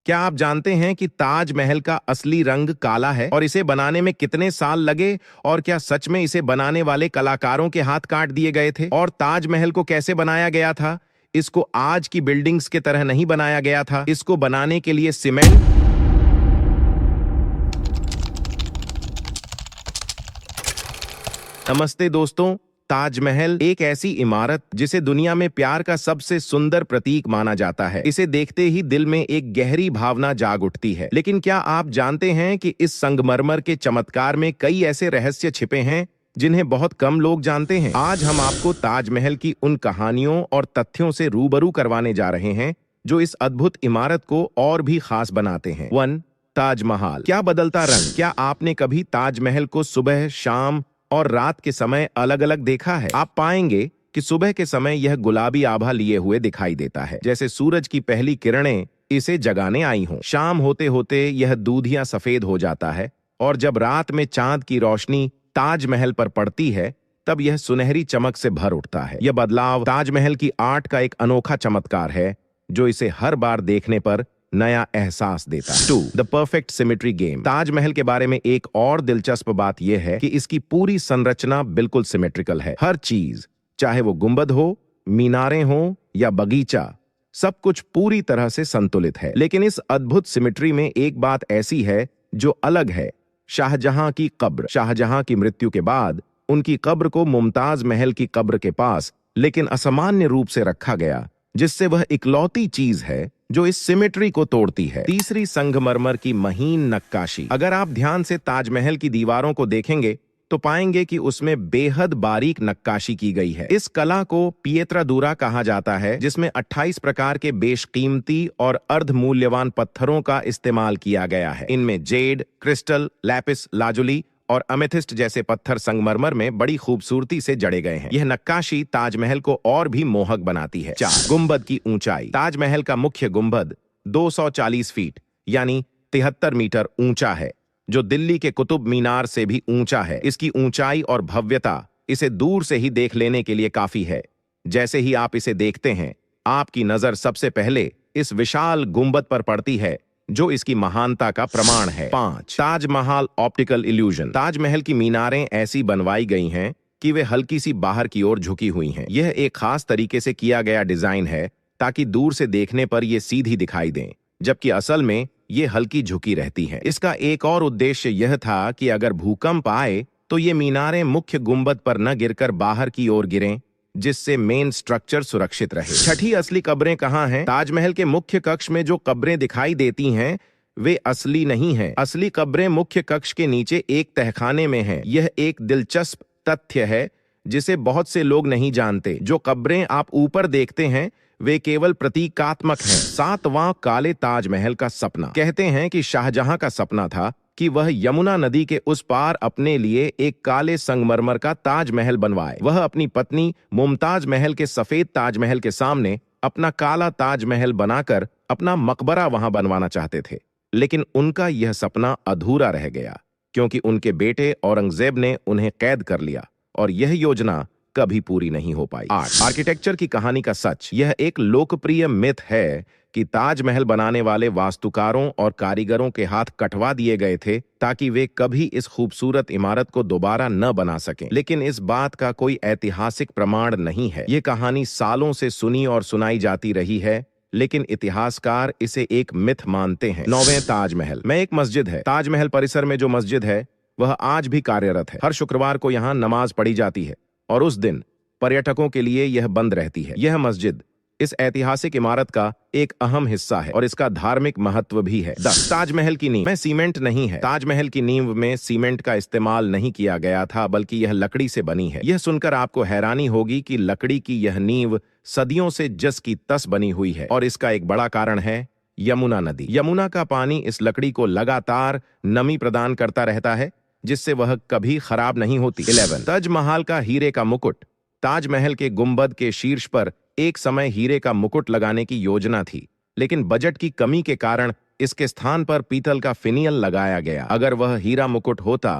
क्या आप जानते हैं कि ताजमहल का असली रंग काला है और इसे बनाने में कितने साल लगे? और क्या सच में इसे बनाने वाले कलाकारों के हाथ काट दिए गए थे? और ताजमहल को कैसे बनाया गया था? इसको आज की बिल्डिंग्स के तरह नहीं बनाया गया था। इसको बनाने के लिए सीमेंट। नमस्ते दोस्तों। ताजमहल एक ऐसी इमारत जिसे दुनिया में प्यार का सबसे सुंदर प्रतीक माना जाता है। इसे देखते ही दिल में एक गहरी भावना जाग उठती है। लेकिन क्या आप जानते हैं कि इस संगमरमर के चमत्कार में कई ऐसे रहस्य छिपे हैं जिन्हें बहुत कम लोग जानते हैं? आज हम आपको ताजमहल की उन कहानियों और तथ्यों से रूबरू करवाने जा रहे हैं जो इस अद्भुत इमारत को और भी खास बनाते हैं। 1. ताजमहल। क्या बदलता रंग? क्या आपने कभी ताजमहल को सुबह, शाम और रात के समय अलग अलग देखा है? आप पाएंगे कि सुबह के समय यह गुलाबी आभा लिए हुए दिखाई देता है, जैसे सूरज की पहली किरणें इसे जगाने आई हों। शाम होते होते यह दूधिया सफेद हो जाता है और जब रात में चांद की रोशनी ताजमहल पर पड़ती है तब यह सुनहरी चमक से भर उठता है। यह बदलाव ताजमहल की आर्ट का एक अनोखा चमत्कार है जो इसे हर बार देखने पर नया एहसास देता है। 2. The perfect symmetry game. Taj Mahal के बारे में एक और दिलचस्प बात यह है कि इसकी पूरी संरचना बिल्कुल सिमेट्रिकल है। हर चीज, चाहे वो गुंबद हो, मीनारें हो या बगीचा, सब कुछ पूरी तरह से संतुलित है। लेकिन इस अद्भुत सिमेट्री में एक बात ऐसी है जो अलग है। शाहजहां की कब्र। शाहजहां की मृत्यु के बाद उनकी कब्र को मुमताज महल की कब्र के पास लेकिन असामान्य रूप से रखा गया, जिससे वह इकलौती चीज है जो इस सिमेट्री को तोड़ती है। तीसरी, संगमरमर की महीन नक्काशी। अगर आप ध्यान से ताजमहल की दीवारों को देखेंगे तो पाएंगे कि उसमें बेहद बारीक नक्काशी की गई है। इस कला को पिएत्रादूरा कहा जाता है, जिसमें 28 प्रकार के बेशकीमती और अर्ध मूल्यवान पत्थरों का इस्तेमाल किया गया है। इनमें जेड, क्रिस्टल, लैपिस लाजुली और अमेथिस्ट जैसे पत्थर संगमरमर में बड़ी खूबसूरती से जड़े गए हैं। यह नक्काशी ताजमहल को और भी मोहक बनाती है। 4. गुंबद की ऊंचाई। ताजमहल का मुख्य गुंबद 240 फीट यानी 73 मीटर ऊंचा है, जो दिल्ली के कुतुब मीनार से भी ऊंचा है। इसकी ऊंचाई और भव्यता इसे दूर से ही देख लेने के लिए काफी है। जैसे ही आप इसे देखते हैं, आपकी नजर सबसे पहले इस विशाल गुंबद पर पड़ती है जो इसकी महानता का प्रमाण है। 5. Taj Mahal optical illusion. ताजमहल की मीनारें ऐसी बनवाई गई हैं कि वे हल्की सी बाहर की ओर झुकी हुई हैं। यह एक खास तरीके से किया गया डिजाइन है ताकि दूर से देखने पर यह सीधी दिखाई दें, जबकि असल में ये हल्की झुकी रहती है। इसका एक और उद्देश्य यह था कि अगर भूकंप आए तो ये मीनारें मुख्य गुंबद पर न गिरकर बाहर की ओर गिरें, जिससे मेन स्ट्रक्चर सुरक्षित रहे। 6. असली कब्रें कहाँ हैं? ताजमहल के मुख्य कक्ष में जो कब्रें दिखाई देती हैं वे असली नहीं हैं। असली कब्रें मुख्य कक्ष के नीचे एक तहखाने में हैं। यह एक दिलचस्प तथ्य है जिसे बहुत से लोग नहीं जानते। जो कब्रें आप ऊपर देखते हैं वे केवल प्रतीकात्मक हैं। 7वां, काले ताजमहल का सपना। कहते हैं कि शाहजहां का सपना था कि वह यमुना नदी के उस पार अपने लिए एक काले संगमरमर का ताजमहल बनवाए। वह अपनी पत्नी मुमताज महल के सफेद ताजमहल के सामने अपना काला ताजमहल बनाकर अपना मकबरा वहां बनवाना चाहते थे। लेकिन उनका यह सपना अधूरा रह गया क्योंकि उनके बेटे औरंगजेब ने उन्हें कैद कर लिया और यह योजना कभी पूरी नहीं हो पाई। 8. आर्किटेक्चर की कहानी का सच। यह एक लोकप्रिय मिथ है कि ताजमहल बनाने वाले वास्तुकारों और कारीगरों के हाथ कटवा दिए गए थे ताकि वे कभी इस खूबसूरत इमारत को दोबारा न बना सकें। लेकिन इस बात का कोई ऐतिहासिक प्रमाण नहीं है। ये कहानी सालों से सुनी और सुनाई जाती रही है, लेकिन इतिहासकार इसे एक मिथ मानते हैं। 9वें, ताजमहल में एक मस्जिद है। ताजमहल परिसर में जो मस्जिद है वह आज भी कार्यरत है। हर शुक्रवार को यहाँ नमाज पढ़ी जाती है और उस दिन पर्यटकों के लिए यह बंद रहती है। यह मस्जिद इस ऐतिहासिक इमारत का एक अहम हिस्सा है और इसका धार्मिक महत्व भी है। 10. ताजमहल की नींव में सीमेंट नहीं है। ताजमहल की नींव में सीमेंट का इस्तेमाल नहीं किया गया था, बल्कि यह लकड़ी से बनी है। यह सुनकर आपको हैरानी होगी कि लकड़ी की यह नींव सदियों से जस की तस बनी हुई है और इसका एक बड़ा कारण है यमुना नदी। यमुना का पानी इस लकड़ी को लगातार नमी प्रदान करता रहता है, जिससे वह कभी खराब नहीं होती। 11. ताजमहल का हीरे का मुकुट। ताजमहल के गुंबद के शीर्ष पर एक समय हीरे का मुकुट लगाने की योजना थी, लेकिन बजट की कमी के कारण इसके स्थान पर पीतल का फिनियल लगाया गया। अगर वह हीरा मुकुट होता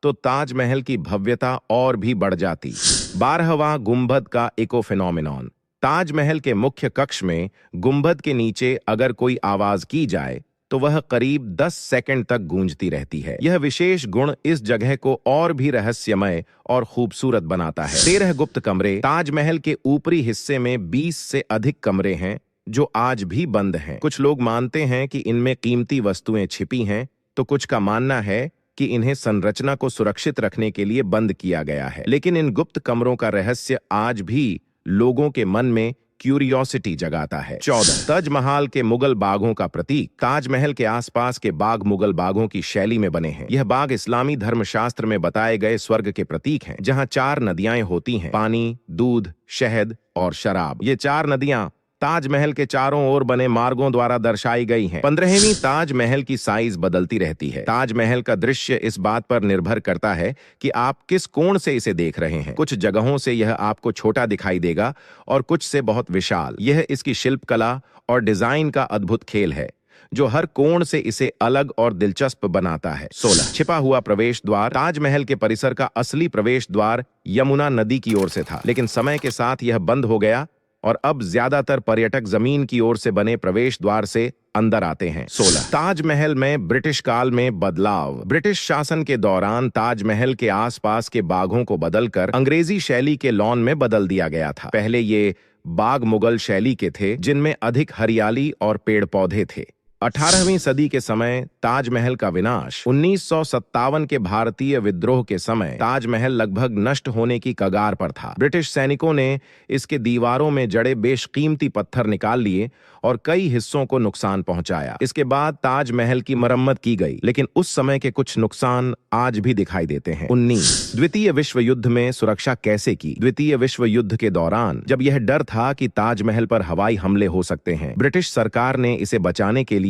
तो ताजमहल की भव्यता और भी बढ़ जाती। 12वां, गुंबद का इको फिनोमिनॉन। ताजमहल के मुख्य कक्ष में गुंबद के नीचे अगर कोई आवाज की जाए तो वह करीब 10 सेकंड तक गूंजती रहती है। यह विशेष गुण इस जगह को और भी रहस्यमय और खूबसूरत बनाता है। 13 गुप्त कमरे। ताजमहल के ऊपरी हिस्से में 20 से अधिक कमरे हैं जो आज भी बंद हैं। कुछ लोग मानते हैं कि इनमें कीमती वस्तुएं छिपी हैं, तो कुछ का मानना है कि इन्हें संरचना को सुरक्षित रखने के लिए बंद किया गया है। लेकिन इन गुप्त कमरों का रहस्य आज भी लोगों के मन में क्यूरियोसिटी जगाता है। 14 ताजमहल के मुगल बागों का प्रतीक। ताजमहल के आसपास के बाग मुगल बागों की शैली में बने हैं। यह बाग इस्लामी धर्मशास्त्र में बताए गए स्वर्ग के प्रतीक हैं, जहां 4 नदियां होती हैं, पानी, दूध, शहद और शराब। ये 4 नदियां ताजमहल के चारों ओर बने मार्गों द्वारा दर्शाई गई हैं। 15वीं ताजमहल की साइज बदलती रहती है। ताजमहल का दृश्य इस बात पर निर्भर करता है कि आप किस कोण से इसे देख रहे हैं। कुछ जगहों से यह आपको छोटा दिखाई देगा और कुछ से बहुत विशाल। यह इसकी शिल्पकला और डिजाइन का अद्भुत खेल है, जो हर कोण से इसे अलग और दिलचस्प बनाता है। 16 छिपा हुआ प्रवेश द्वार। ताजमहल के परिसर का असली प्रवेश द्वार यमुना नदी की ओर से था, लेकिन समय के साथ यह बंद हो गया और अब ज्यादातर पर्यटक जमीन की ओर से बने प्रवेश द्वार से अंदर आते हैं। 16 ताजमहल में ब्रिटिश काल में बदलाव। ब्रिटिश शासन के दौरान ताजमहल के आसपास के बागों को बदलकर अंग्रेजी शैली के लॉन में बदल दिया गया था। पहले ये बाग मुगल शैली के थे, जिनमें अधिक हरियाली और पेड़ पौधे थे। 18वीं सदी के समय ताजमहल का विनाश। 1957 के भारतीय विद्रोह के समय ताजमहल लगभग नष्ट होने की कगार पर था। ब्रिटिश सैनिकों ने इसके दीवारों में जड़े बेशकीमती पत्थर निकाल लिए और कई हिस्सों को नुकसान पहुंचाया। इसके बाद ताजमहल की मरम्मत की गई, लेकिन उस समय के कुछ नुकसान आज भी दिखाई देते हैं। 19 द्वितीय विश्व युद्ध में सुरक्षा कैसे की। द्वितीय विश्व युद्ध के दौरान, जब यह डर था कि ताजमहल पर हवाई हमले हो सकते हैं, ब्रिटिश सरकार ने इसे बचाने के लिए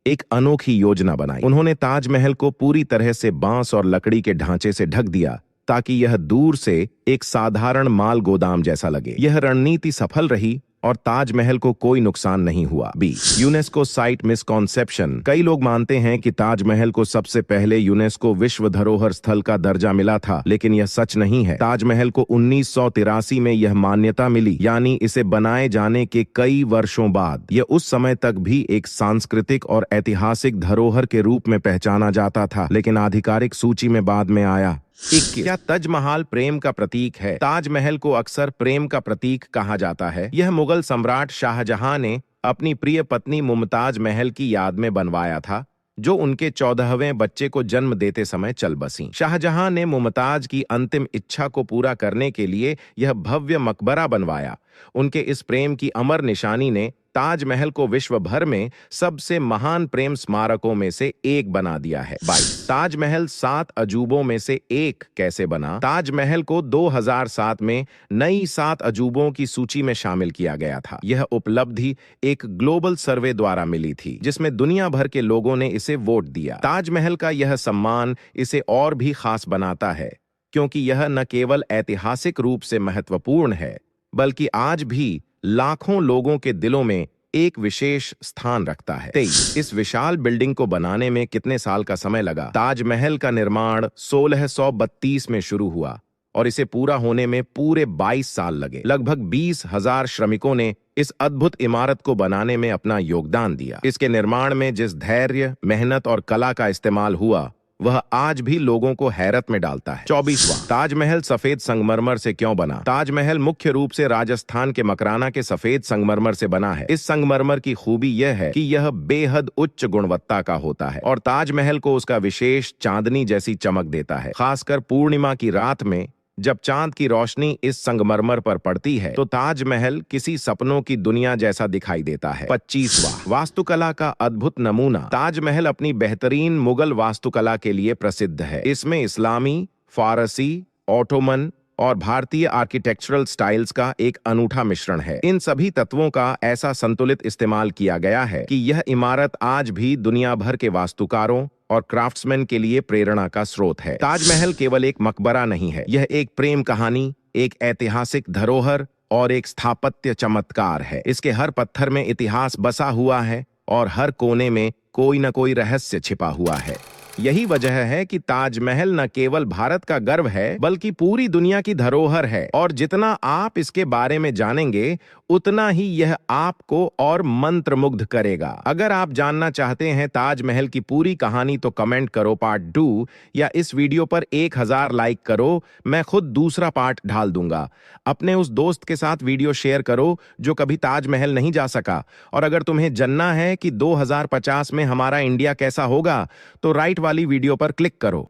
एक अनोखी योजना बनाई। उन्होंने ताजमहल को पूरी तरह से बांस और लकड़ी के ढांचे से ढक दिया ताकि यह दूर से एक साधारण माल गोदाम जैसा लगे। यह रणनीति सफल रही और ताजमहल को कोई नुकसान नहीं हुआ। 20 यूनेस्को साइट मिसकॉन्सेप्शन। कई लोग मानते हैं कि ताजमहल को सबसे पहले यूनेस्को विश्व धरोहर स्थल का दर्जा मिला था, लेकिन यह सच नहीं है। ताजमहल को 1983 में यह मान्यता मिली, यानी इसे बनाए जाने के कई वर्षों बाद। यह उस समय तक भी एक सांस्कृतिक और ऐतिहासिक धरोहर के रूप में पहचाना जाता था, लेकिन आधिकारिक सूची में बाद में आया। 21 क्या ताजमहल प्रेम का प्रतीक है। ताजमहल को अक्सर प्रेम का प्रतीक कहा जाता है। यह मुगल सम्राट शाहजहां ने अपनी प्रिय पत्नी मुमताज महल की याद में बनवाया था, जो उनके 14वें बच्चे को जन्म देते समय चल बसी। शाहजहां ने मुमताज की अंतिम इच्छा को पूरा करने के लिए यह भव्य मकबरा बनवाया। उनके इस प्रेम की अमर निशानी ने ताजमहल को विश्व भर में सबसे महान प्रेम स्मारकों में से एक बना दिया है। 22 ताजमहल 7 अजूबों में से एक कैसे बना। ताजमहल को 2007 में नई 7 अजूबों की सूची में शामिल किया गया था। यह उपलब्धि एक ग्लोबल सर्वे द्वारा मिली थी, जिसमें दुनिया भर के लोगों ने इसे वोट दिया। ताजमहल का यह सम्मान इसे और भी खास बनाता है, क्योंकि यह न केवल ऐतिहासिक रूप से महत्वपूर्ण है, बल्कि आज भी लाखों लोगों के दिलों में एक विशेष स्थान रखता है। 23 इस विशाल बिल्डिंग को बनाने में कितने साल का समय लगा। ताजमहल का निर्माण 1632 में शुरू हुआ और इसे पूरा होने में पूरे 22 साल लगे। लगभग 20,000 श्रमिकों ने इस अद्भुत इमारत को बनाने में अपना योगदान दिया। इसके निर्माण में जिस धैर्य, मेहनत और कला का इस्तेमाल हुआ, वह आज भी लोगों को हैरत में डालता है। 24वां ताजमहल सफेद संगमरमर से क्यों बना। ताजमहल मुख्य रूप से राजस्थान के मकराना के सफेद संगमरमर से बना है। इस संगमरमर की खूबी यह है कि यह बेहद उच्च गुणवत्ता का होता है और ताजमहल को उसका विशेष चांदनी जैसी चमक देता है। खासकर पूर्णिमा की रात में जब चांद की रोशनी इस संगमरमर पर पड़ती है, तो ताजमहल किसी सपनों की दुनिया जैसा दिखाई देता है। 25वां वास्तुकला का अद्भुत नमूना। ताजमहल अपनी बेहतरीन मुगल वास्तुकला के लिए प्रसिद्ध है। इसमें इस्लामी, फारसी, ऑटोमन और भारतीय आर्किटेक्चरल स्टाइल्स का एक अनूठा मिश्रण है। इन सभी तत्वों का ऐसा संतुलित इस्तेमाल किया गया है कि यह इमारत आज भी दुनिया भर के वास्तुकारों और क्राफ्ट्समैन के लिए प्रेरणा का स्रोत है। ताजमहल केवल एक मकबरा नहीं है, यह एक प्रेम कहानी, एक ऐतिहासिक धरोहर और एक स्थापत्य चमत्कार है। इसके हर पत्थर में इतिहास बसा हुआ है और हर कोने में कोई न कोई रहस्य छिपा हुआ है। यही वजह है कि ताजमहल न केवल भारत का गर्व है बल्कि पूरी दुनिया की धरोहर है, और जितना आप इसके बारे में जानेंगे उतना ही यह आपको और मंत्रमुग्ध करेगा। अगर आप जानना चाहते हैं ताजमहल की पूरी कहानी तो कमेंट करो पार्ट 2, या इस वीडियो पर 1000 लाइक करो, मैं खुद दूसरा पार्ट ढाल दूंगा। अपने उस दोस्त के साथ वीडियो शेयर करो जो कभी ताजमहल नहीं जा सका। और अगर तुम्हें जानना है कि 2050 में हमारा इंडिया कैसा होगा तो राइट वाली वीडियो पर क्लिक करो।